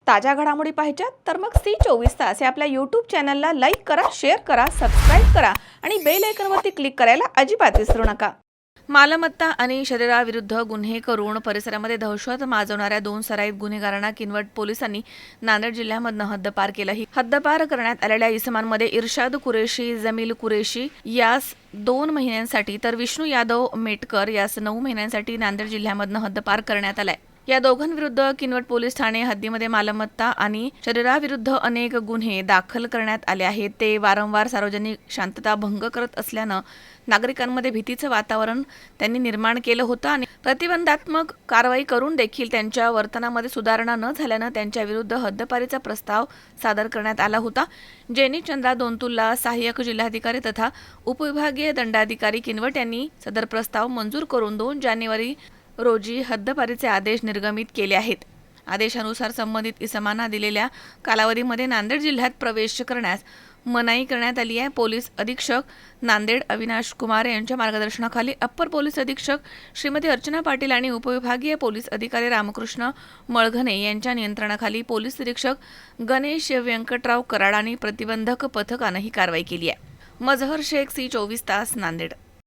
ताज्या घडामोडी पाहिजेत तर मग C24 तास या आपल्या यूट्यूब चॅनलला लाईक करा, शेअर करा, सबस्क्राईब करा आणि बेल आयकॉनवरती क्लिक करायला अजिबात विसरू नका. मालमत्ता आणि शरीराविरुद्ध गुन्हे करून परिसरामध्ये दहशत माजवणाऱ्या 2 सराईत गुन्हेगारांना किनवट पोलिसांनी नांदेड जिल्ह्यामधून हद्दपार केलं. ही हद्दपार करण्यात आलेल्या इसमांमध्ये इर्शाद कुरेशी, जमील कुरेशी यास 2 महिन्यांसाठी तर विष्णू यादव मेटकर यास 9 महिन्यांसाठी नांदेड जिल्ह्यामधून हद्दपार करण्यात आलाय. या दोघांविरुद्ध किनवट पोलीस ठाणे हद्दीमध्ये मालमत्ता आणि शरीराविरुद्ध अनेक गुन्हे दाखल करण्यात आले आहेत. ते वारंवार सार्वजनिक शांतता भंग करत असल्यानं नागरिकांमध्ये भीतीचं वातावरण त्यांनी निर्माण केलं होतं आणि प्रतिबंधात्मक कारवाई करून देखील त्यांच्या वर्तनामध्ये सुधारणा न झाल्यानं त्यांच्या विरुद्ध हद्दपारीचा प्रस्ताव सादर करण्यात आला होता. जेनी चंद्रा दोंतुल्ला सहाय्यक जिल्हाधिकारी तथा उपविभागीय दंडाधिकारी किनवट यांनी सदर प्रस्ताव मंजूर करून 2 जानेवारी रोजी हद्दपारीचे आदेश निर्गमित केले आहेत. आदेशानुसार संबंधित इसमांना दिलेल्या कालावधीमध्ये नांदेड जिल्ह्यात प्रवेश करण्यास मनाई करण्यात आली आहे. पोलीस अधीक्षक नांदेड अविनाश कुमार यांच्या मार्गदर्शनाखाली अप्पर पोलीस अधीक्षक श्रीमती अर्चना पाटील आणि उपविभागीय पोलीस अधिकारी रामकृष्ण मळघने यांच्या नियंत्रणाखाली पोलीस निरीक्षक गणेश व्यंकटराव कराड आणि प्रतिबंधक पथकानं ही कारवाई केली आहे. मजहर शेख, C24 तास, नांदेड.